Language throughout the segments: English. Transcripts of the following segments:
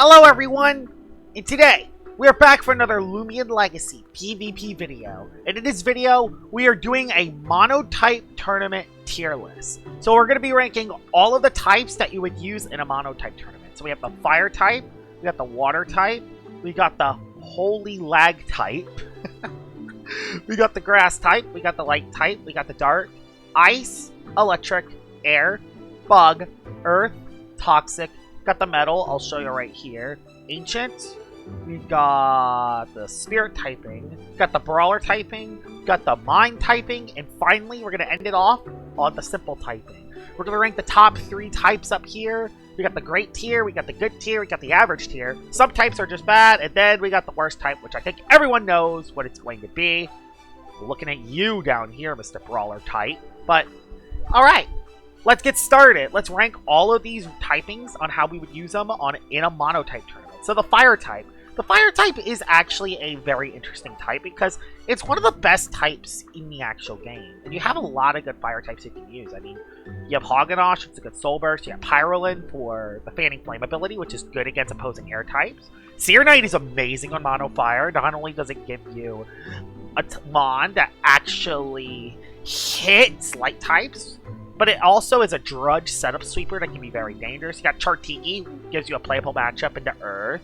Hello everyone, and today we are back for another Loomian Legacy PvP video. And in this video, we are doing a Monotype Tournament tier list. So we're going to be ranking all of the types that you would use in a Monotype tournament. So we have the Fire type, we got the Water type, we got the Holy Lag type, we got the Grass type, we got the Light type, we got the Dark, Ice, Electric, Air, Bug, Earth, Toxic, got the Metal, I'll show you right here, Ancient, we got the Spirit typing, got the Brawler typing, got the Mind typing, and finally we're going to end it off on the Simple typing. We're going to rank the top 3 types up here. We got the Great tier, we got the Good tier, we got the Average tier. Some types are just bad, and then we got the Worst type, which I think everyone knows what it's going to be. We're looking at you down here, Mr. Brawler type. But, alright. Let's get started. Let's rank all of these typings on how we would use them in a Monotype tournament. So the Fire type. The Fire type is actually a very interesting type because it's one of the best types in the actual game. And you have a lot of good Fire types you can use. I mean, you have Hoganosh, it's a good Soul Burst. You have Pyrolin for the Fanning Flame ability, which is good against opposing air types. Seer Knight is amazing on Mono Fire. Not only does it give you a Mon that actually hits light types, but it also is a Drudge setup sweeper that can be very dangerous. You got Chartigi, gives you a playable matchup into Earth.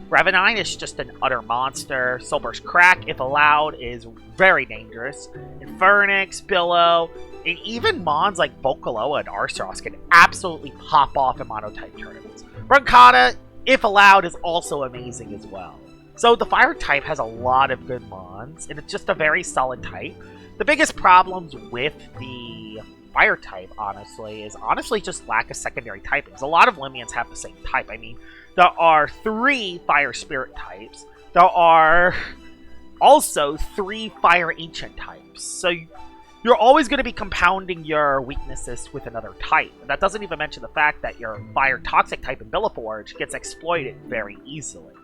Revenine is just an utter monster. Soulburst Crack, if allowed, is very dangerous. Infernix, Billow, and even Mons like Vocaloa and Arceus can absolutely pop off in Monotype tournaments. Rancata, if allowed, is also amazing as well. So the Fire type has a lot of good Mons, and it's just a very solid type. The biggest problems with the Fire type, is just lack of secondary typings. A lot of Loomians have the same type. I mean, there are 3 Fire Spirit types. There are also 3 Fire Ancient types. So you're always going to be compounding your weaknesses with another type. And that doesn't even mention the fact that your Fire Toxic type in Villaforge gets exploited very easily.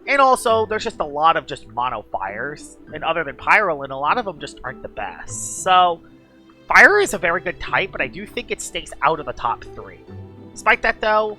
And also, there's just a lot of just mono fires. And other than Pyrolin, a lot of them just aren't the best. So Fire is a very good type, but I do think it stays out of the top 3. Despite that, though,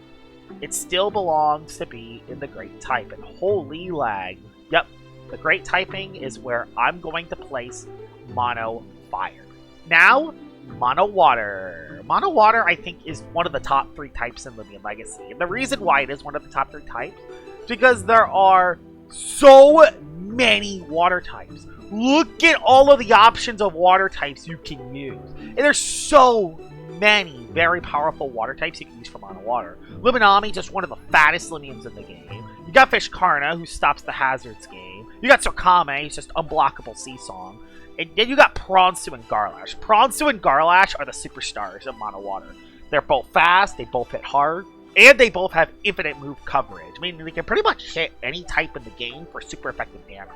it still belongs to be in the Great type. And holy lag. Yep, the Great typing is where I'm going to place Mono Fire. Now, Mono Water. Mono Water, I think, is one of the top 3 types in Loomian Legacy. And the reason why it is one of the top 3 types is because there are so many water types. Look at all of the options of water types you can use. And there's so many very powerful water types you can use for Mono Water. Luminami, just one of the fattest Loomians in the game. You got Fish Karna, who stops the Hazards game. You got Sorkame, who's just unblockable Seasong. And then you got Pronsu and Garlash. Pronsu and Garlash are the superstars of Mono Water. They're both fast, they both hit hard, and they both have infinite move coverage. I mean, they can pretty much hit any type in the game for super effective damage,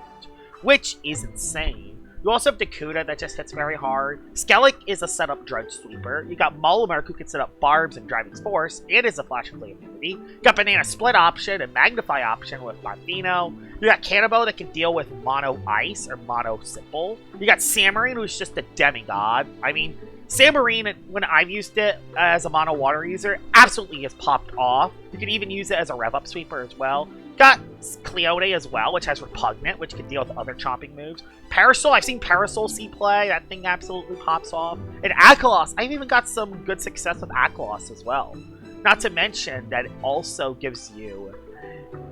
which is insane. You also have Dakuda that just hits very hard. Skellig is a setup Drudge Sweeper. You got Mullamark who can set up Barbs and Driving Force, and is a Flash and Flame immunity. You got Banana Split option and Magnify option with Mondino. You got Cannabo that can deal with Mono Ice or Mono Simple. You got Samarine, who's just a demigod. I mean, Samarine, when I've used it as a Mono Water user, absolutely has popped off. You can even use it as a Rev-Up Sweeper as well. Got Cleone as well, which has Repugnant, which can deal with other chomping moves. Parasol, I've seen Parasol see play. That thing absolutely pops off. And Akalos, I've even got some good success with Akalos as well. Not to mention that it also gives you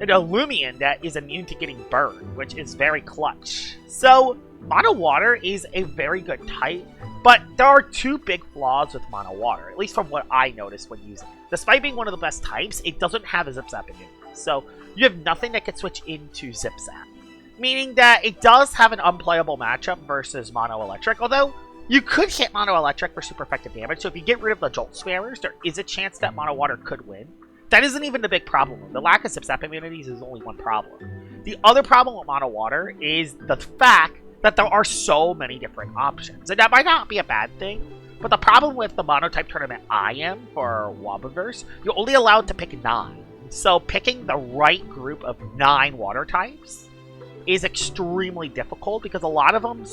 an Loomian that is immune to getting burned, which is very clutch. So, Mono Water is a very good type, but there are 2 big flaws with Mono Water, at least from what I noticed when using it. Despite being one of the best types, it doesn't have a Zip Zap immunity. So, you have nothing that can switch into Zip Zap. Meaning that it does have an unplayable matchup versus Mono Electric, although you could hit Mono Electric for super effective damage, so if you get rid of the Jolt Swearers, there is a chance that Mono Water could win. That isn't even the big problem. The lack of Zip Zap immunities is only one problem. The other problem with Mono Water is the fact that there are so many different options. And that might not be a bad thing, but the problem with the Monotype tournament I am for Wobbuverse, you're only allowed to pick 9. So picking the right group of 9 water types is extremely difficult because a lot of them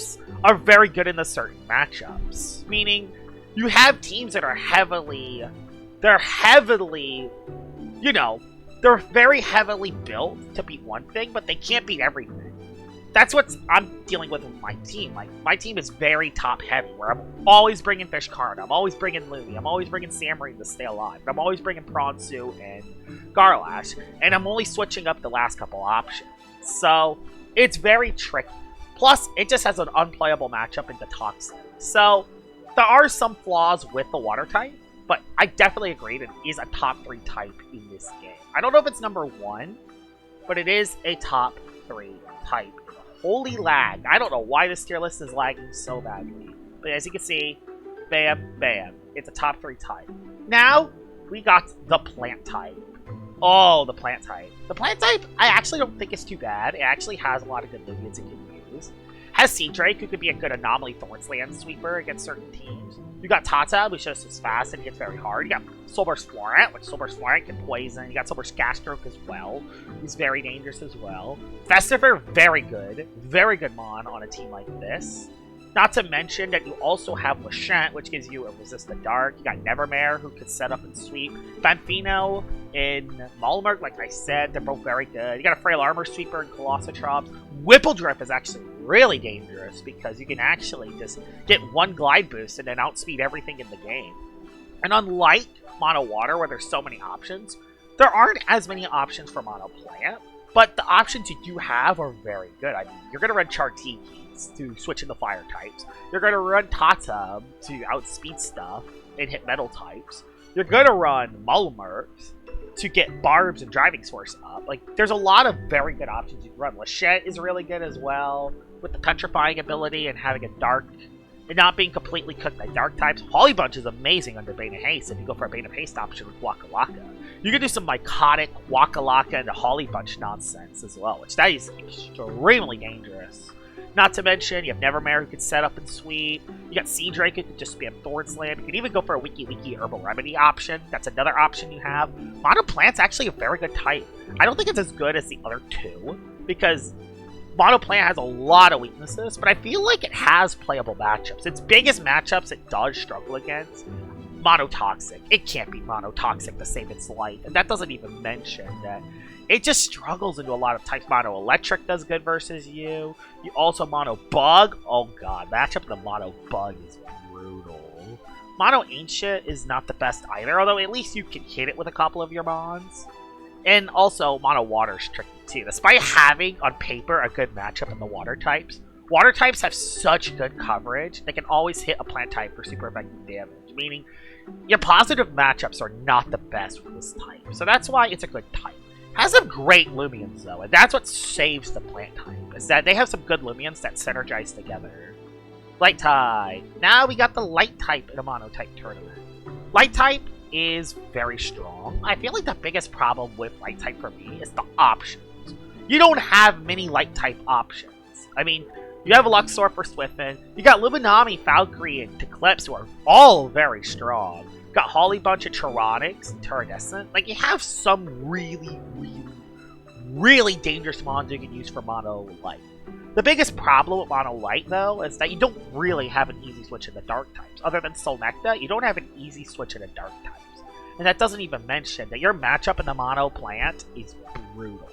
are very good in the certain matchups. Meaning, you have teams that are heavily, you know, they're very heavily built to beat one thing, but they can't beat everything. That's what I'm dealing with my team. Like, my team is very top-heavy, where I'm always bringing Fish Card, I'm always bringing Lumi, I'm always bringing Samarine to stay alive, I'm always bringing Pronsu and Garlash, and I'm only switching up the last couple options. So, it's very tricky. Plus, it just has an unplayable matchup into Toxic. So, there are some flaws with the Water type, but I definitely agree that it is a top 3 type in this game. I don't know if it's number 1, but it is a top 3 type. Holy lag. I don't know why this tier list is lagging so badly. But as you can see, bam, bam. It's a top 3 type. Now, we got the plant type. Oh, the plant type. The plant type, I actually don't think it's too bad. It actually has a lot of good Loomians it can use. Has Sea Drake, who could be a good anomaly Thornsland sweeper against certain teams. You got Tata, which just is fast and hits very hard. You got Soulburst Florent, which Soulburst Florent can poison. You got Soulburst Gastroke as well, who's very dangerous as well. Festiver, very good. Very good mon on a team like this. Not to mention that you also have Lashant, which gives you a Resist the Dark. You got Nevermare, who could set up and sweep. Fanfino and Malamurk, like I said, they're both very good. You got a Frail Armor Sweeper and Colossotrops. Whippledrift is actually really dangerous because you can actually just get one glide boost and then outspeed everything in the game. And unlike Mono Water, where there's so many options, there aren't as many options for Mono Plant, but the options you do have are very good. I mean, you're going to run Chartiki to switch into fire types. You're going to run Tata to outspeed stuff and hit metal types. You're going to run Malamurks to get Barbs and Driving Source up. Like, there's a lot of very good options you can run. Lachette is really good as well, with the Petrifying ability and having a Dark, and not being completely cooked by Dark types. Holly Bunch is amazing under Bane of Haste if you go for a Bane of Haste option with Waka Waka. You can do some Mycotic, Waka Waka, and Holly Bunch nonsense as well, which that is extremely dangerous. Not to mention, you have Nevermare who can set up and sweep. You got Sea Drake who can just spam Thornsland. You can even go for a Wiki Herbal Remedy option. That's another option you have. Mono Plant's actually a very good type. I don't think it's as good as the other two, because Mono Plant has a lot of weaknesses, but I feel like it has playable matchups. Its biggest matchups it does struggle against, Monotoxic. It can't be Monotoxic to save its life, and that doesn't even mention that it just struggles into a lot of types. Mono Electric does good versus you. You also Mono Bug. Oh god, matchup of the Mono Bug is brutal. Mono Ancient is not the best either, although at least you can hit it with a couple of your mons. And also, Mono Water is tricky too. Despite having, on paper, a good matchup in the water types have such good coverage, they can always hit a plant type for super effective damage, meaning your positive matchups are not the best with this type. So that's why it's a good type. Has some great Loomians, though, and that's what saves the plant type, is that they have some good Loomians that synergize together. Light type. Now we got the light type in a Monotype tournament. Light type is very strong. I feel like the biggest problem with light type for me is the options. You don't have many light type options. I mean, you have Luxor for Swiftman, you got Luminami, Valkyrie, and Eclipse, who are all very strong. Got Holly Bunch of Tyrannics and Terradescent. Like, you have some really dangerous mons you can use for Mono Light. The biggest problem with Mono Light, though, is that you don't really have an easy switch into Dark types. Other than Solnecta, you don't have an easy switch into Dark types. And that doesn't even mention that your matchup in the Mono Plant is brutal.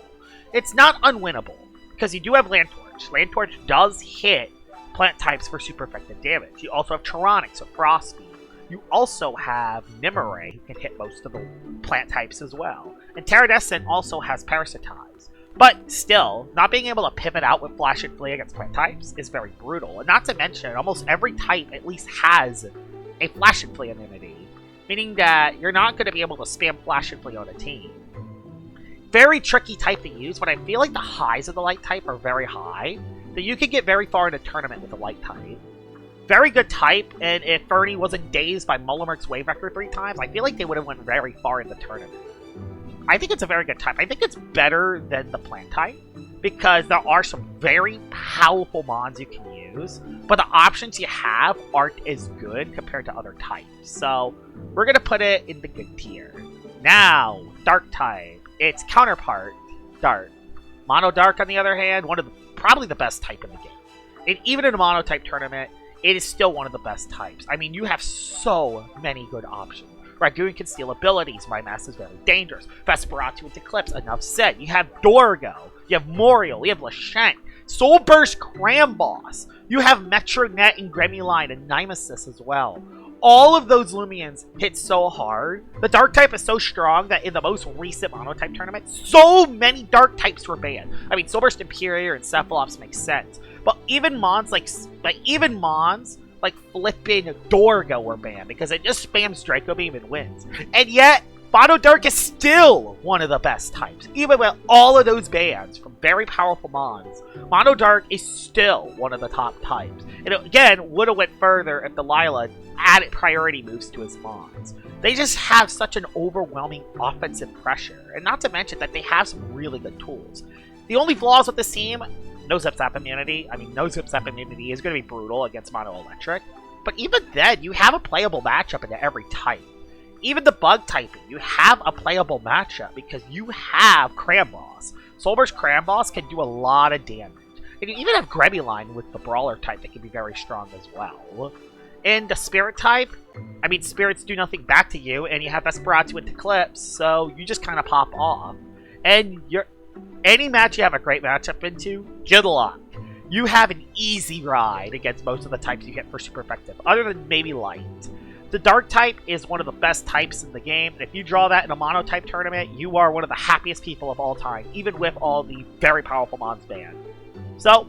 It's not unwinnable, because you do have Land Torch. Land Torch does hit plant types for super effective damage. You also have Tyrannics with Frost Speed. You also have Nimue, who can hit most of the plant types as well. And Terradescent also has Parasitize. But still, not being able to pivot out with Flash and Flee against plant types is very brutal. And not to mention, almost every type at least has a Flash and Flee immunity. Meaning that you're not going to be able to spam Flash and Flee on a team. Very tricky type to use, but I feel like the highs of the light type are very high. That you can get very far in a tournament with the light type. Very good type, and if Fernie wasn't dazed by Mullamerk's Wave Vector 3 times, I feel like they would have went very far in the tournament. I think it's a very good type. I think it's better than the plant type, because there are some very powerful mons you can use, but the options you have aren't as good compared to other types. So, we're going to put it in the good tier. Now, Dark type. Its counterpart, Dark. Mono Dark, on the other hand, probably the best type in the game. And even in a Monotype tournament, it is still one of the best types. I mean, you have so many good options. Ragoon can steal abilities. Mass is very dangerous. Vesperatu with Eclipse, enough said. You have Dorgo. You have Moriel. You have Lashent. Soulburst Cramboss. You have Metronet and Gremlin and Nemesis as well. All of those Loomians hit so hard. The Dark type is so strong that in the most recent Monotype tournament, so many Dark types were banned. I mean, Soulburst Imperior and Cephalops makes sense. But even Mons like flipping Dorgo were banned because it just spams Draco Beam and wins. And yet, Mono Dark is still one of the best types. Even with all of those bans from very powerful Mons, Mono Dark is still one of the top types. And it, again, would have went further if Delilah added priority moves to his Mons. They just have such an overwhelming offensive pressure. And not to mention that they have some really good tools. The only flaws with this team, no Zip Zap immunity. I mean, no Zip Zap immunity is going to be brutal against Mono Electric. But even then, you have a playable matchup into every type. Even the bug typing, you have a playable matchup because you have Cramboss. Soulburst Cramboss can do a lot of damage. And you even have Gremlin with the Brawler type that can be very strong as well. And the Spirit type, I mean, Spirits do nothing back to you, and you have Vesperatu with Eclipse, so you just kind of pop off. And any match you have a great matchup into, good luck. You have an easy ride against most of the types you get for super effective, other than maybe Light. The Dark type is one of the best types in the game, and if you draw that in a Monotype tournament, you are one of the happiest people of all time, even with all the very powerful Mons banned. So,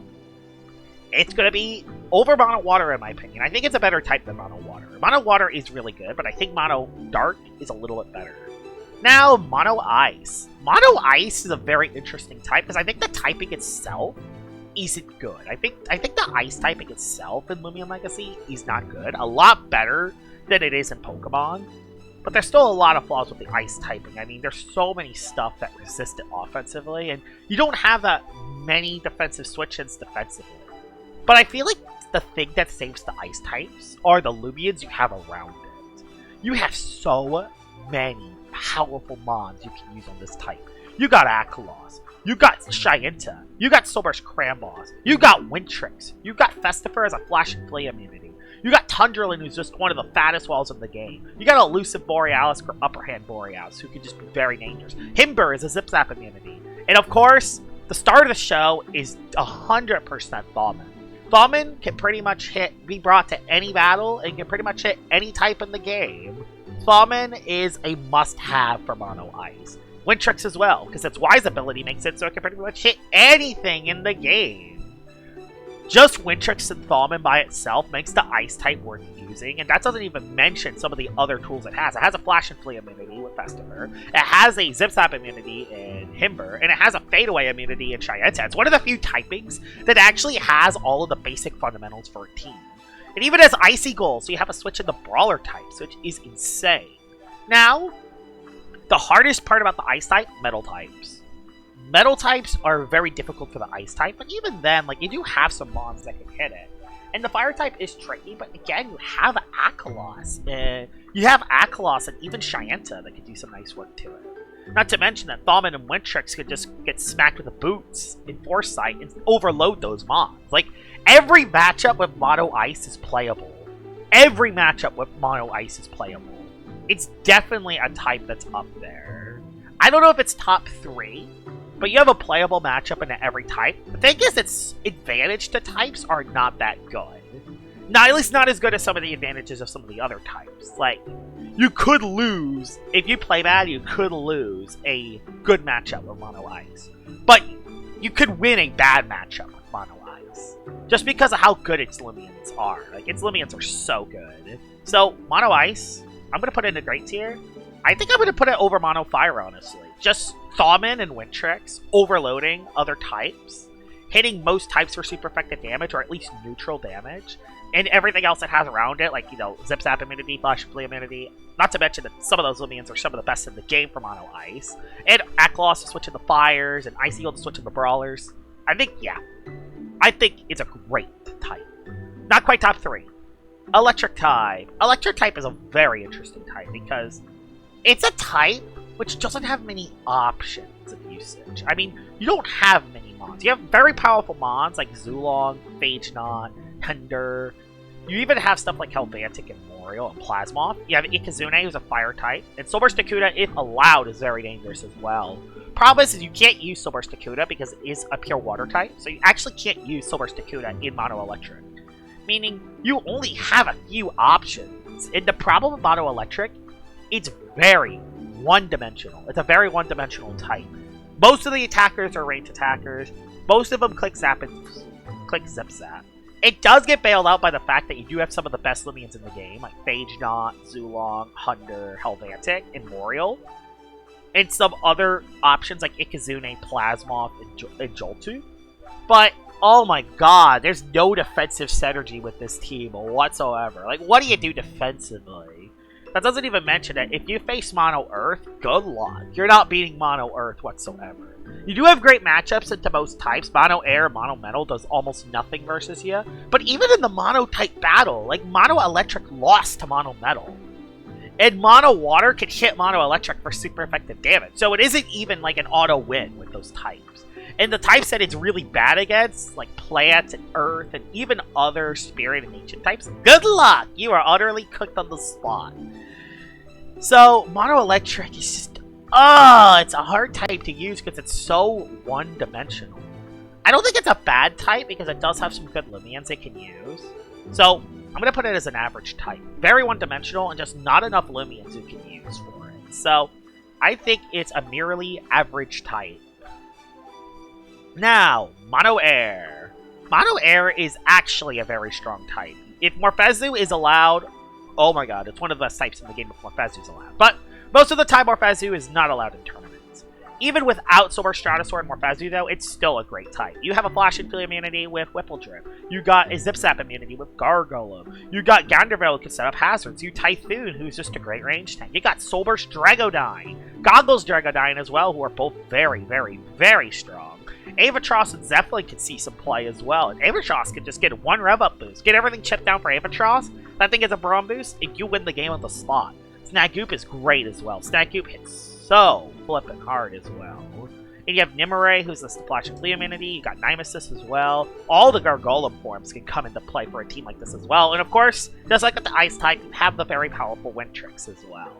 it's going to be over Mono Water in my opinion. I think it's a better type than Mono Water. Mono Water is really good, but I think Mono Dark is a little bit better. Now, Mono Ice. Mono Ice is a very interesting type, because I think the typing itself isn't good. I think the Ice typing itself in Loomian Legacy is not good. A lot better than it is in Pokemon. But there's still a lot of flaws with the Ice typing. I mean, there's so many stuff that resist it offensively, and you don't have that many defensive switch-ins defensively. But I feel like the thing that saves the Ice types are the Loomians you have around it. You have so many powerful Mons you can use on this type. You got Akalos, you got Shyenta, you got Soulburst Cramboss, you got Wintrix, you got Festifer as a Flash and Flea immunity. You got Tundralin, who's just one of the fattest walls in the game. You got Elusive Borealis or Upper Hand Borealis, who can just be very dangerous. Himber is a Zip Zap immunity. And of course, the start of the show is 100% Thaumin. Thaumin can pretty much be brought to any battle and can pretty much hit any type in the game. Thaumin is a must-have for Mono Ice. Wintrix as well, because its Wise ability makes it so it can pretty much hit anything in the game. Just Wintrix and Thaumin by itself makes the Ice type worth using, and that doesn't even mention some of the other tools it has. It has a Flash and Flea immunity with Festiver, it has a Zip Zap immunity in Himber, and it has a Fadeaway immunity in Shyenta. It's one of the few typings that actually has all of the basic fundamentals for a team. It even has Icy Goals, so you have a switch in the Brawler types, which is insane. Now, the hardest part about the Ice type, Metal types. Metal types are very difficult for the Ice type, but even then, like, you do have some Mons that can hit it. And the Fire type is tricky, but again, you have Akalos. You have Akalos and even Shyenta that can do some nice work to it. Not to mention that Thaumin and Wintrix could just get smacked with the boots in Foresight and overload those Mons. Like, every matchup with Mono Ice is playable. Every matchup with Mono Ice is playable. It's definitely a type that's up there. I don't know if it's top 3, but you have a playable matchup into every type. The thing is, its advantage to types are not that good. At least not as good as some of the advantages of some of the other types. Like, you could lose, if you play bad, you could lose a good matchup with Mono Ice. But you could win a bad matchup with Mono Ice. Just because of how good its Loomians are. Like, its Loomians are so good. So, Mono Ice, I'm going to put it in a great tier. I think I'm going to put it over Mono Fire, honestly. Just Thaumin and Wintrix, overloading other types, hitting most types for super effective damage, or at least neutral damage, and everything else it has around it, like, you know, Zip Zap immunity, Flash Flea immunity. Not to mention that some of those Loomians are some of the best in the game for Mono Ice. And Akalos to switch in the Fires, and Icy Gold to switch in the Brawlers. I think it's a great type. Not quite top 3. Electric type. Electric type is a very interesting type, because it's a type which doesn't have many options of usage. I mean, you don't have many Mons. You have very powerful Mons like Zulong, Phage Knot, Thunder. You even have stuff like Helvantic and Moriel, and Plasmoth. You have Ikazune, who's a fire type, and Soulburst Dakuda, if allowed, is very dangerous as well. Problem is you can't use Soulburst Dakuda because it is a pure water type, so you actually can't use Soulburst Dakuda in Mono Electric. Meaning, you only have a few options. And the problem with Mono Electric, it's very one-dimensional. It's a very one-dimensional type. Most of the attackers are ranged attackers. Most of them click Zap and click Zip Zap. It does get bailed out by the fact that you do have some of the best Loomians in the game, like Phage Knot, Zulong, Hunder, Helvantic, and Moriel. And some other options like Ikazune, Plasmoth, and Joltu. But, oh my god, there's no defensive synergy with this team whatsoever. Like, what do you do defensively? That doesn't even mention that if you face Mono Earth, good luck. You're not beating Mono Earth whatsoever. You do have great matchups into most types. Mono Air, Mono Metal does almost nothing versus you. But even in the Mono type battle, like Mono Electric lost to Mono Metal. And Mono Water can hit Mono Electric for super effective damage. So it isn't even like an auto win with those types. And the types that it's really bad against, like Plant and Earth and even other Spirit and Ancient types, good luck! You are utterly cooked on the spot. So, Mono Electric is just, it's a hard type to use because it's so one-dimensional. I don't think it's a bad type because it does have some good Loomians it can use. So, I'm going to put it as an average type. Very one-dimensional and just not enough Loomians you can use for it. So, I think it's a merely average type. Now, Mono Air. Mono Air is actually a very strong type. If Morphezu is allowed, oh my god, it's one of the best types in the game if Morphezu is allowed. But most of the time, Morphezu is not allowed in tournaments. Even without Silver Stratosaur and Morphezu, though, it's still a great type. You have a Flash and Flea immunity with Whippledrip. You got a Zip Zap immunity with Gargolem. You got Ganderville who can set up hazards. You Typhoon, who's just a great range tank. You got Soulburst Dragodine. Goggles Dragodine as well, who are both very, very, very strong. Avatros and Zeppelin can see some play as well. And Avatros can just get one rev up boost. Get everything chipped down for Avatros. That thing is a Braum boost, and you win the game on the spot. Snagoop is great as well. Snagoop hits so flippin' hard as well. And you have Nimue, who's the Splash and Flea immunity. You got Nemesis as well. All the Gargolem forms can come into play for a team like this as well. And of course, just like with the Ice type, you have the very powerful Wintrix as well.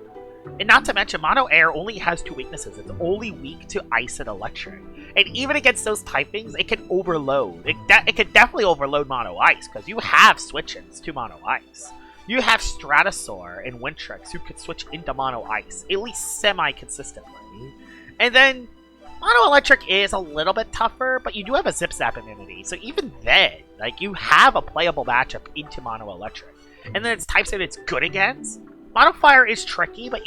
And not to mention, Mono Air only has two weaknesses. It's only weak to Ice and Electric. And even against those typings, it can overload. It can definitely overload Mono Ice, because you have switch-ins to Mono Ice. You have Stratosaur and Wintrix who could switch into Mono Ice, at least semi-consistently. And then, Mono Electric is a little bit tougher, but you do have a Zip Zap immunity. So even then, like, you have a playable matchup into Mono Electric. And then it's types that it's good against. Mono Fire is tricky, but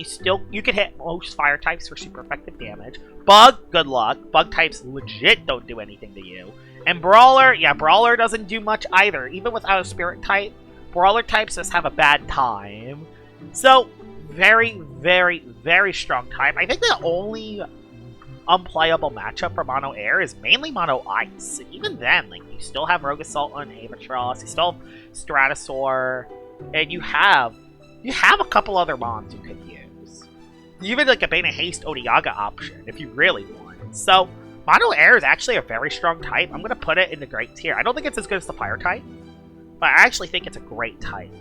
you can hit most fire types for super effective damage. Bug, good luck. Bug types legit don't do anything to you. And Brawler, yeah, Brawler doesn't do much either. Even without a Spirit type, Brawler types just have a bad time. So, very, very, very strong type. I think the only unplayable matchup for Mono Air is mainly Mono Ice. And even then, like, you still have Rogue Assault on Avatros, you still have Stratosaur, and you have a couple other mons you could use. Even like a Bane of Haste Odiaga option, if you really want. So, Mono Air is actually a very strong type. I'm going to put it in the great tier. I don't think it's as good as the Fire type, but I actually think it's a great type.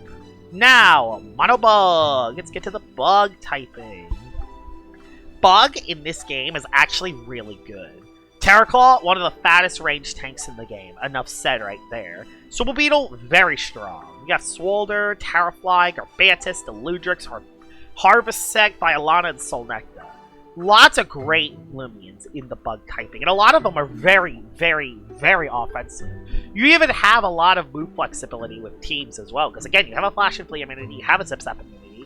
Now, Mono Bug. Let's get to the Bug typing. Bug in this game is actually really good. Terraclaw, one of the fattest ranged tanks in the game. Enough said right there. Swole Beetle, very strong. You got Swolder, Terrafly, Garbantis, Deludrix, Harvestect, Violana, and Solnecta. Lots of great Loomians in the Bug typing, and a lot of them are very, very, very offensive. You even have a lot of move flexibility with teams as well, because again, you have a Flash and Flea immunity, you have a Zip Zap immunity,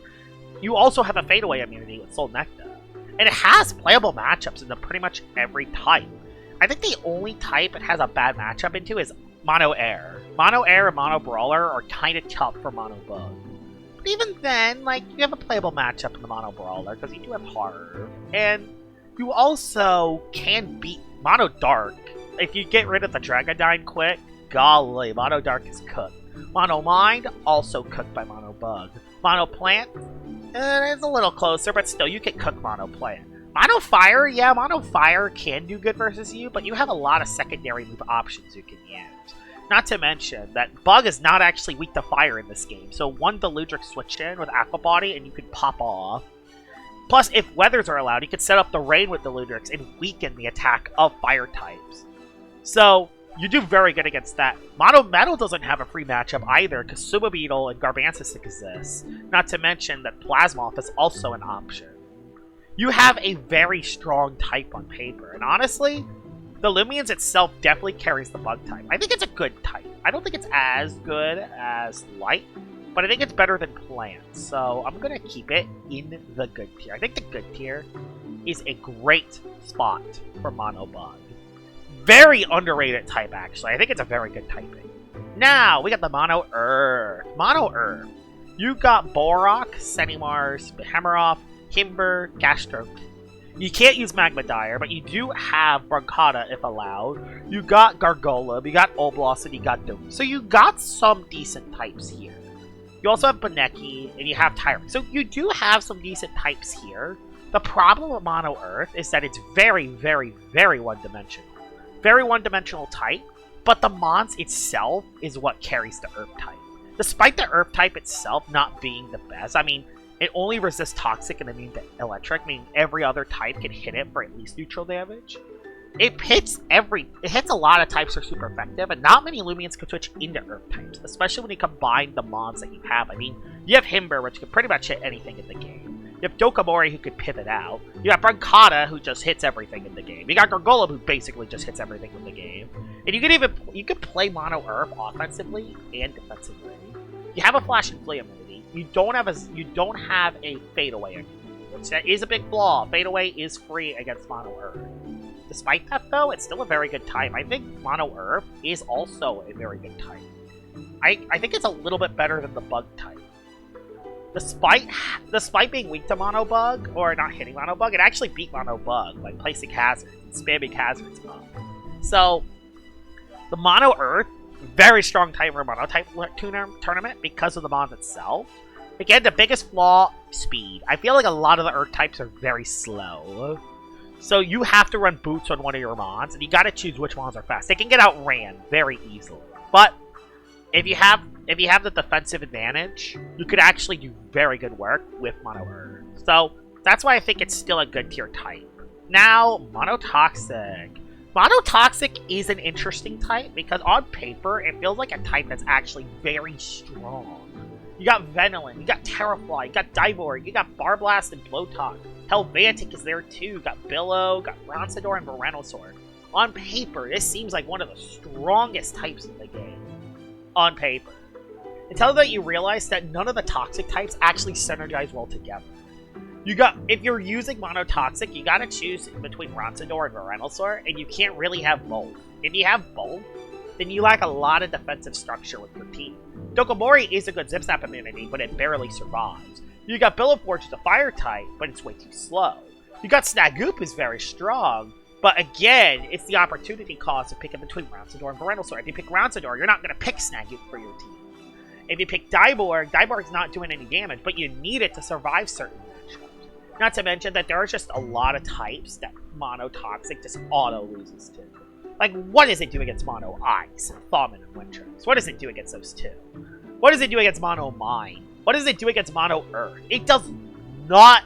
you also have a Fadeaway immunity with Solnecta. And it has playable matchups into pretty much every type. I think the only type it has a bad matchup into is Mono Air. Mono Air and Mono Brawler are kind of tough for Mono Bug. But even then, like, you have a playable matchup in the Mono Brawler, because you do have Harv. And you also can beat Mono Dark. If you get rid of the Dragodine quick, golly, Mono Dark is cooked. Mono Mind, also cooked by Mono Bug. Mono Plant, it's a little closer, but still, you can cook Mono Plant. Mono Fire, yeah, Mono Fire can do good versus you, but you have a lot of secondary move options you can use. Not to mention that Bug is not actually weak to fire in this game, so one Deludric switch in with Aqua Body and you could pop off. Plus, if weathers are allowed, you could set up the rain with Deludrix and weaken the attack of fire types. So, you do very good against that. Mono Metal doesn't have a free matchup either, because Suba Beetle and Garbancistic exists. Not to mention that Plasmoth is also an option. You have a very strong type on paper, and honestly, the Loomians itself definitely carries the Bug type. I think it's a good type. I don't think it's as good as Light, but I think it's better than Plant, so I'm going to keep it in the good tier. I think the good tier is a great spot for Mono Bug. Very underrated type, actually. I think it's a very good typing. Now, we got the Mono Earth. Mono Earth. You got Borok, Senimars, Behemoth, Kimber, Gastro. You can't use Magma Dire, but you do have Brancata if allowed. You got Gargolib, you got Oblos, and you got Doom. So you got some decent types here. You also have Boneki, and you have Tyrant. So you do have some decent types here. The problem with Mono Earth is that it's very, very, very one-dimensional. Very one-dimensional type, but the Mons itself is what carries the Earth type. Despite the Earth type itself not being the best, I mean, it only resists Toxic and immune to Electric, meaning every other type can hit it for at least neutral damage. It hits a lot of types that are super effective, and not many Loomians can switch into Earth types, especially when you combine the Mons that you have. I mean, you have Himber, which can pretty much hit anything in the game. You have Dokamori, who could pivot out. You have Brancata, who just hits everything in the game. You got Gargolib, who basically just hits everything in the game. And you could play Mono Earth offensively and defensively. You have a Flash and Flea immunity. You don't have a Fade Away, which that is a big flaw. Fade Away is free against Mono Earth. Despite that, though, it's still a very good type. I think Mono Earth is also a very good type. I think it's a little bit better than the Bug type. Despite being weak to Mono Bug, or not hitting Mono Bug, it actually beat Mono Bug by placing hazards and spamming hazards up. So, the Mono Earth, very strong type for a Monotype tournament because of the Mons itself. Again, the biggest flaw, speed. I feel like a lot of the Earth types are very slow. So you have to run boots on one of your Mons, and you gotta choose which Mons are fast. They can get outran very easily. But if you have the defensive advantage, you could actually do very good work with Mono Earth. So that's why I think it's still a good tier type. Now, Monotoxic. Monotoxic is an interesting type because on paper, it feels like a type that's actually very strong. You got Venilin, you got Terrafly, you got Divor, you got Barblast and Blowtalk. Helvetic is there too, you got Billow, got Bronzador and Venusaur. On paper, this seems like one of the strongest types in the game. On paper. Until that you realize that none of the toxic types actually synergize well together. If you're using Monotoxic, you gotta choose between Bronzador and Venusaur, and you can't really have both. If you have both, then you lack a lot of defensive structure with your team. Dokomori is a good Zip Snap immunity, but it barely survives. You got Billowforge, is a fire type, but it's way too slow. You got Snagoop, is very strong, but again, it's the opportunity cost of picking between Bronzador and Venusaur. If you pick Bronzador, you're not going to pick Snagoop for your team. If you pick Diborg's not doing any damage, but you need it to survive certain matchups. Not to mention that there are just a lot of types that Monotoxic just auto-loses to. Like, what does it do against Mono Ice, Thaumin, and Wintrix? What does it do against those two? What does it do against Mono Mine? What does it do against Mono Earth? It does not...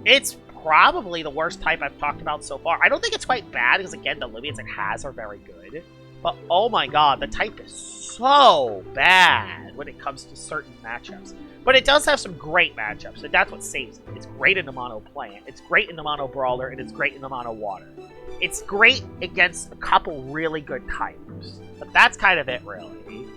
It's probably the worst type I've talked about so far. I don't think it's quite bad, because again, the Loomians it has are very good. But oh my god, the type is so bad when it comes to certain matchups. But it does have some great matchups, and that's what saves it. It's great in the Mono Plant, it's great in the Mono Brawler, and it's great in the Mono Water. It's great against a couple really good types. But that's kind of it, really.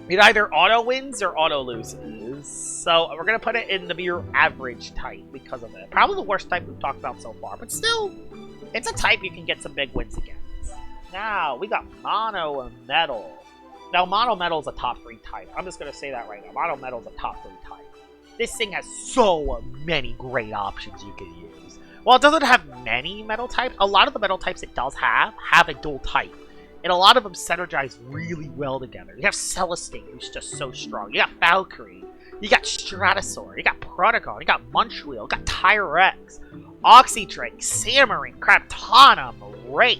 It either auto-wins or auto-loses. So we're going to put it in the mere average type because of it. Probably the worst type we've talked about so far. But still, it's a type you can get some big wins against. Now, we got Mono Metal. Now, Mono Metal is a top 3 type. I'm just going to say that right now. Mono Metal is a top 3 type. This thing has so many great options you can use. While it doesn't have many metal types, a lot of the metal types it does have a dual type. And a lot of them synergize really well together. You have Celestine, who's just so strong. You got Valkyrie. You got Stratosaur. You got Protogon. You got Munchwheel. You got Tyrex. Oxydrake. Samarine. Craptana. Wraith.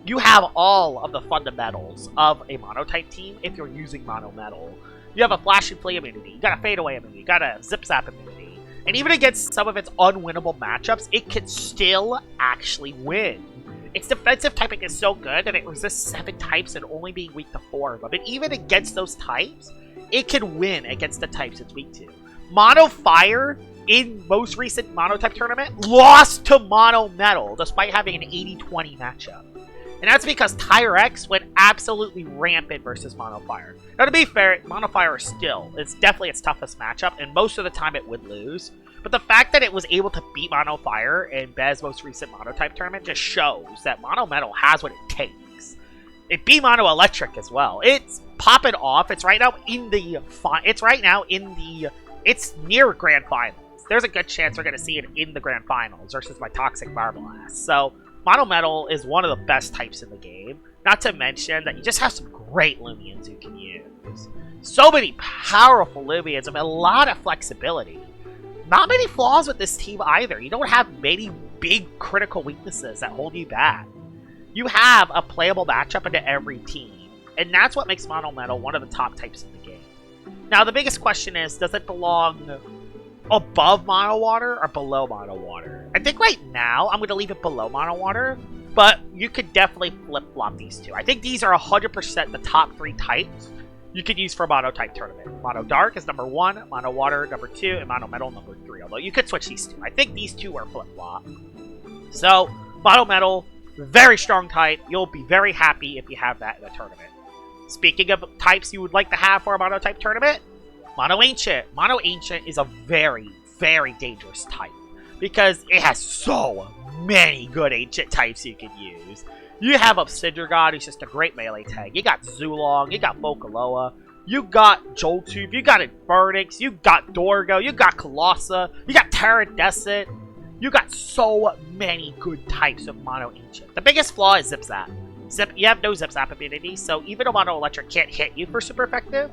you have all of the fundamentals of a Monotype team if you're using Mono Metal. You have a Flash and Flea immunity, you got a Fadeaway immunity, you got a Zip Zap immunity, and even against some of its unwinnable matchups, it can still actually win. Its defensive typing is so good that it resists 7 types and only being weak to 4 of them, and even against those types, it can win against the types it's weak to. Mono Fire, in most recent Monotype tournament, lost to Mono Metal, despite having an 80-20 matchup. And that's because Tire X went absolutely rampant versus Mono Fire. Now, to be fair, Mono Fire it's definitely its toughest matchup, and most of the time it would lose. But the fact that it was able to beat Mono Fire in Bez's most recent Monotype tournament just shows that Mono Metal has what it takes. It beat Mono Electric as well. It's popping off. It's right now in the... It's near Grand Finals. There's a good chance we're going to see it in the Grand Finals versus my Toxic Barblast. So... Mono Metal is one of the best types in the game. Not to mention that you just have some great Loomians you can use. So many powerful Loomians and a lot of flexibility. Not many flaws with this team either. You don't have many big critical weaknesses that hold you back. You have a playable matchup into every team. And that's what makes Mono Metal one of the top types in the game. Now the biggest question is, does it belong above Mono Water or below Mono Water? I think right now I'm going to leave it below Mono Water, but you could definitely flip-flop these two. I think these are 100% the top 3 types you could use for a Monotype tournament. Mono Dark is number 1, Mono Water number 2, and Mono Metal number 3, although you could switch these two. I think these two are flip-flop. So, Mono Metal, very strong type. You'll be very happy if you have that in a tournament. Speaking of types you would like to have for a Monotype tournament, Mono Ancient. Mono Ancient is a very, very dangerous type because it has so many good Ancient types you can use. You have Obsidian God, who's just a great melee tag. You got Zulong, you got Vocaloa, you got Joltube, you got Infernix, you got Dorgo, you got Colossa, you got Terradescent. You got so many good types of Mono Ancient. The biggest flaw is Zip Zap. You have no Zip Zap immunity, so even though Mono Electric can't hit you for super effective,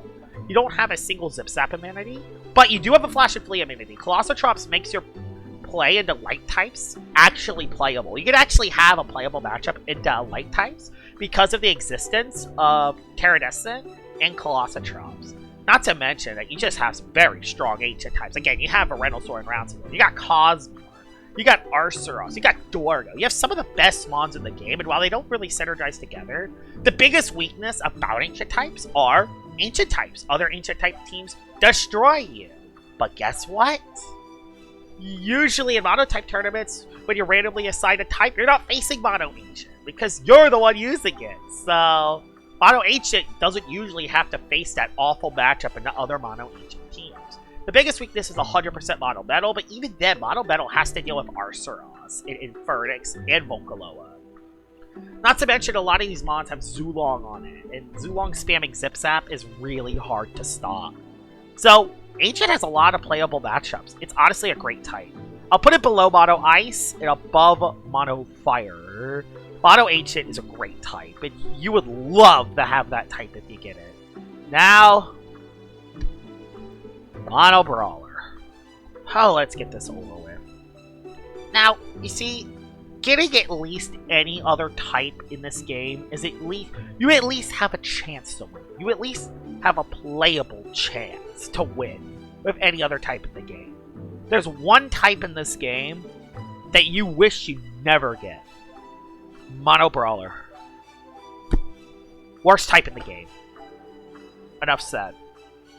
you don't have a single Zip Zap immunity, but you do have a Flash and Flea immunity. Colossotrops makes your play into light types actually playable. You could actually have a playable matchup into light types because of the existence of Terradescent and Colossotrops. Not to mention that you just have some very strong Ancient types. Again, you have a Venusaur and Roundstorm. You got Cosmore. You got Arceus. You got Dorgo. You have some of the best mons in the game, and while they don't really synergize together, the biggest weakness about Ancient types are Ancient types. Other Ancient type teams destroy you. But guess what? Usually in Monotype tournaments, when you're randomly assigned a type, you're not facing Mono Ancient because you're the one using it. So, Mono Ancient doesn't usually have to face that awful matchup into other Mono Ancient teams. The biggest weakness is 100% Mono Metal, but even then, Mono Metal has to deal with Arceus, Infernix, and Vocaloa. Not to mention, a lot of these mons have Zulong on it, and Zulong spamming Zip Zap is really hard to stop. So, Ancient has a lot of playable matchups. It's honestly a great type. I'll put it below Mono Ice and above Mono Fire. Mono Ancient is a great type, and you would love to have that type if you get it. Now, Mono Brawler. Oh, let's get this over with. Now, you see, getting at least any other type in this game is you at least have a chance to win. You at least have a playable chance to win with any other type in the game. There's one type in this game that you wish you never get. Mono Brawler. Worst type in the game. Enough said.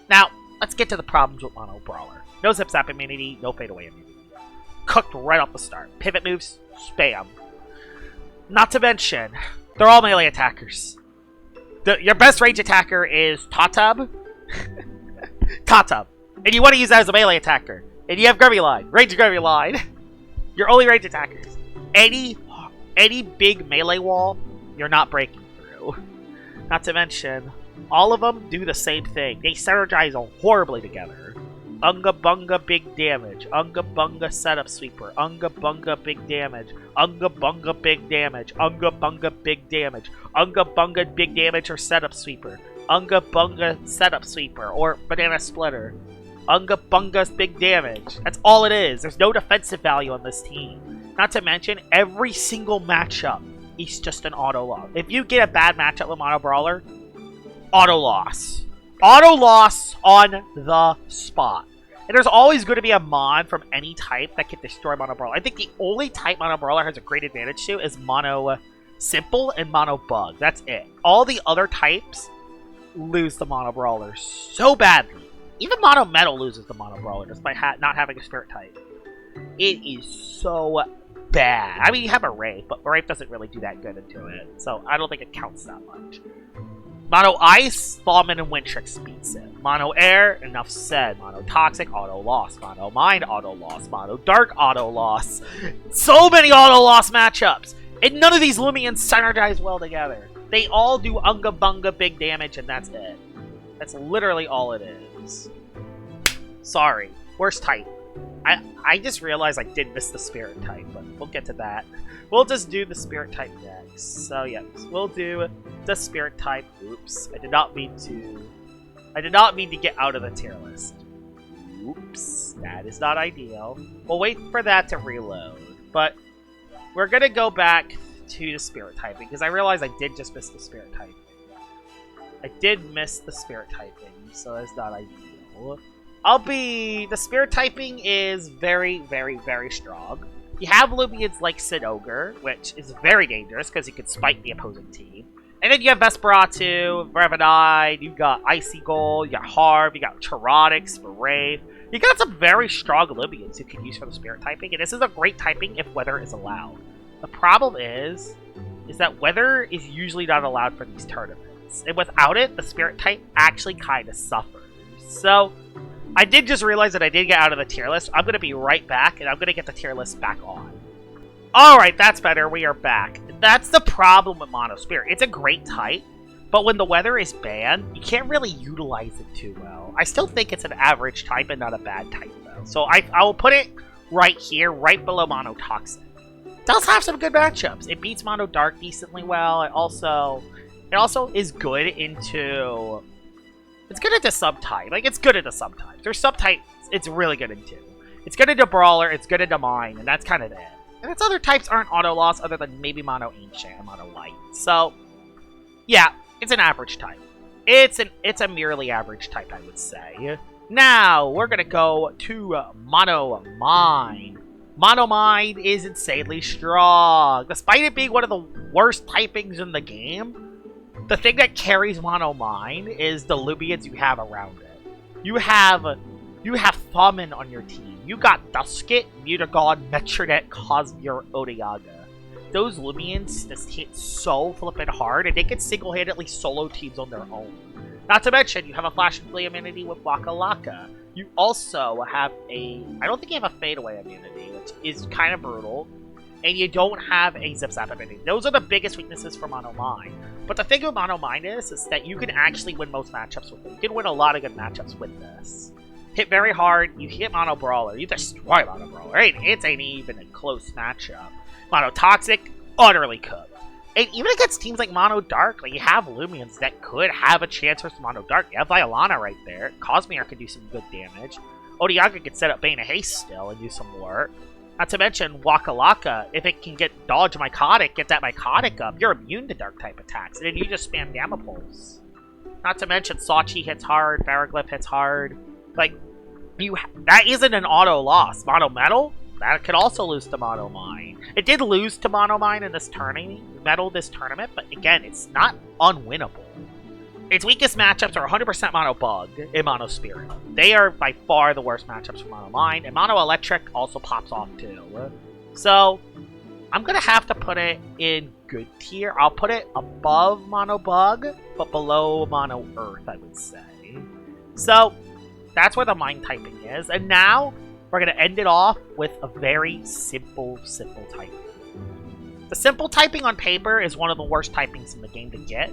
Now, let's get to the problems with Mono Brawler. No Zip Zap immunity, no Fadeaway immunity. Cooked right off the start. Pivot moves, spam. Not to mention, they're all melee attackers. Your best range attacker is Tatub. Tatub. And you want to use that as a melee attacker. And you have Gurmy range Gurmy Line. Your only range attackers. Any big melee wall, you're not breaking through. Not to mention, all of them do the same thing. They synergize horribly together. Unga Bunga big damage. Unga Bunga setup sweeper. Unga Bunga big damage. Unga Bunga big damage. Unga Bunga big damage. Unga Bunga big damage or setup sweeper. Unga Bunga setup sweeper or banana splitter. Unga Bunga's big damage. That's all it is. There's no defensive value on this team. Not to mention, every single matchup it's just an auto loss. If you get a bad matchup with Mono Brawler, auto loss. Auto loss on the spot. And there's always going to be a mon from any type that can destroy Mono Brawler. I think the only type Mono Brawler has a great advantage to is Mono Simple and Mono Bug. That's it. All the other types lose the Mono Brawler so badly. Even Mono Metal loses the Mono Brawler despite not having a Spirit type. It is so bad. I mean, you have a Wraith, but Wraith doesn't really do that good into it. So I don't think it counts that much. Mono Ice, Thawman and Wintrix beats it. Mono Air, enough said. Mono Toxic, auto loss. Mono Mind, auto loss. Mono Dark, auto loss. So many auto loss matchups! And none of these Loomians synergize well together. They all do unga bunga big damage, and that's it. That's literally all it is. Sorry. Worst type. I just realized I did miss the Spirit type, but we'll get to that. We'll just do the Spirit type next. So yeah, we'll do the Spirit type. Oops. I did not mean to get out of the tier list. Oops. That is not ideal. We'll wait for that to reload. But we're gonna go back to the Spirit typing, because I realized I did just miss the Spirit typing. I did miss the Spirit typing, so that's not ideal. The Spirit typing is very, very, very strong. You have Loomians like Sid Ogre, which is very dangerous because he can spike the opposing team. And then you have Vesperatu, Revenine, you got Icy Gold, you got Harv, you got Chaotix for Wraith. You got some very strong Loomians you can use for the Spirit typing, and this is a great typing if weather is allowed. The problem is that weather is usually not allowed for these tournaments. And without it, the Spirit type actually kind of suffers. So I did just realize that I did get out of the tier list. I'm going to be right back, and I'm going to get the tier list back on. Alright, that's better. We are back. That's the problem with Mono Spirit. It's a great type, but when the weather is banned, you can't really utilize it too well. I still think it's an average type and not a bad type, though. So I will put it right here, right below Mono Toxic. It does have some good matchups. It beats Mono Dark decently well. It also is good into... It's good into subtype. Like, it's good into subtypes. There's subtypes it's really good into. It's good into Brawler, it's good into Mine, and that's kind of it. And its other types aren't auto-loss other than maybe Mono Ancient and Mono Light. So, yeah, it's an average type. It's a merely average type, I would say. Now, we're gonna go to Mono Mine. Mono Mine is insanely strong. Despite it being one of the worst typings in the game, the thing that carries Mono Mine is the Loomians you have around it. You have Thawman on your team. You got Duskit, Mutagon, Metronet, Cosmere, Odiaga. Those Loomians just hit so flippin' hard, and they can single-handedly solo teams on their own. Not to mention, you have a Flash and Flea immunity with Waka Laka. You also have I don't think you have a Fadeaway immunity, which is kind of brutal. And you don't have a Zip Zap immunity. Those are the biggest weaknesses for Mono Mine. But the thing with Mono Mine is that you can actually win most matchups with it. You can win a lot of good matchups with this. Hit very hard, you hit Mono Brawler, you destroy Mono Brawler. It ain't even a close matchup. Mono Toxic, utterly cooked. And even against teams like Mono Dark, like you have Loomians that could have a chance versus Mono Dark. You have Violana right there. Cosmere could do some good damage. Odiaga could set up Bane of Haste still and do some work. Not to mention, Waka Laka, if it can get Dodge Mycotic, get that Mycotic up, you're immune to Dark-type attacks, and then you just spam Gamma Pulse. Not to mention, Sachi hits hard, Baraglyph hits hard. Like, that isn't an auto loss. Mono Metal, that could also lose to Mono Mine. It did lose to Mono Mine in this tournament, but again, it's not unwinnable. Its weakest matchups are 100% Mono Bug and Mono Spirit. They are by far the worst matchups for Mono Mine, and Mono Electric also pops off too. So, I'm going to have to put it in good tier. I'll put it above Mono Bug, but below Mono Earth, I would say. So, that's where the Mine typing is. And now, we're going to end it off with a very simple typing. The simple typing on paper is one of the worst typings in the game to get.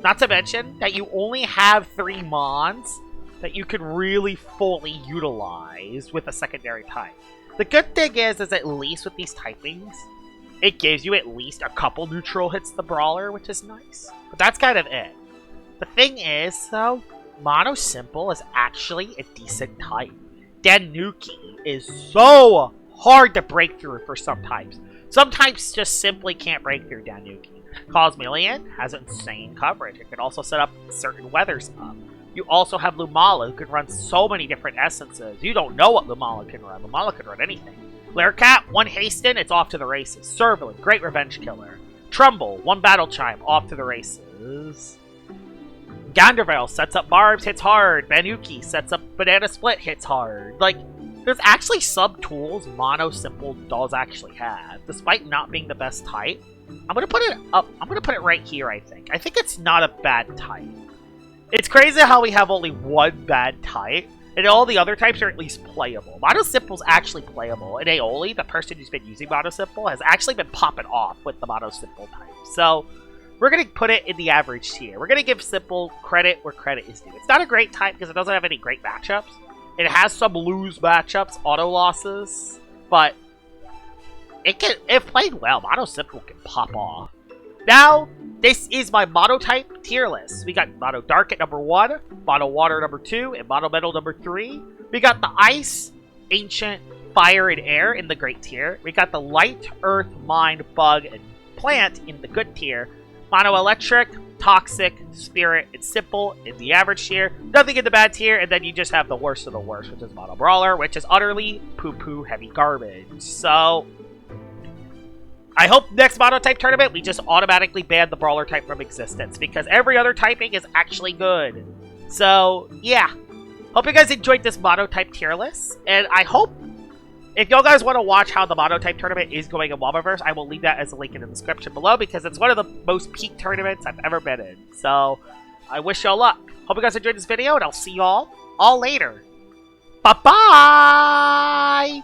Not to mention that you only have 3 Mons that you can really fully utilize with a secondary type. The good thing is at least with these typings, it gives you at least a couple neutral hits to Brawler, which is nice. But that's kind of it. The thing is, though, Mono Simple is actually a decent type. Danuki is so hard to break through for some types. Some types just simply can't break through Danuki. Cosmelian has insane coverage. It can also set up certain weathers up. You also have Lumala, who can run so many different essences. You don't know what Lumala can run. Lumala can run anything. Laircat, 1 hasten, it's off to the races. Servalan, great revenge killer. Trumbull, 1 battle chime, off to the races. Gandervale sets up barbs, hits hard. Banuki sets up banana split, hits hard. Like, there's actually sub-tools Mono Simple does actually have, despite not being the best type. I'm gonna put it up. I'm gonna put it right here, I think. I think it's not a bad type. It's crazy how we have only 1 bad type, and all the other types are at least playable. Mono Simple's actually playable, and Aoli, the person who's been using Mono Simple, has actually been popping off with the Mono Simple type. So, we're gonna put it in the average tier. We're gonna give Simple credit where credit is due. It's not a great type because it doesn't have any great matchups. It has some lose matchups, auto losses, but if played well, Mono Simple can pop off. Now, this is my Monotype tier list. We got Mono Dark at number 1, Mono Water number 2, and Mono Metal number 3. We got the Ice, Ancient, Fire, and Air in the Great tier. We got the Light, Earth, Mind, Bug, and Plant in the Good tier. Mono Electric, Toxic, Spirit, and Simple in the average tier. Nothing in the bad tier, and then you just have the worst of the worst, which is Mono Brawler, which is utterly poo-poo heavy garbage. So, I hope next Monotype tournament we just automatically ban the Brawler type from existence, because every other typing is actually good. So, yeah. Hope you guys enjoyed this Monotype tier list, and I hope if y'all guys want to watch how the Monotype tournament is going in Wommaverse, I will leave that as a link in the description below, because it's one of the most peak tournaments I've ever been in. So, I wish y'all luck. Hope you guys enjoyed this video, and I'll see y'all all later. Bye-bye!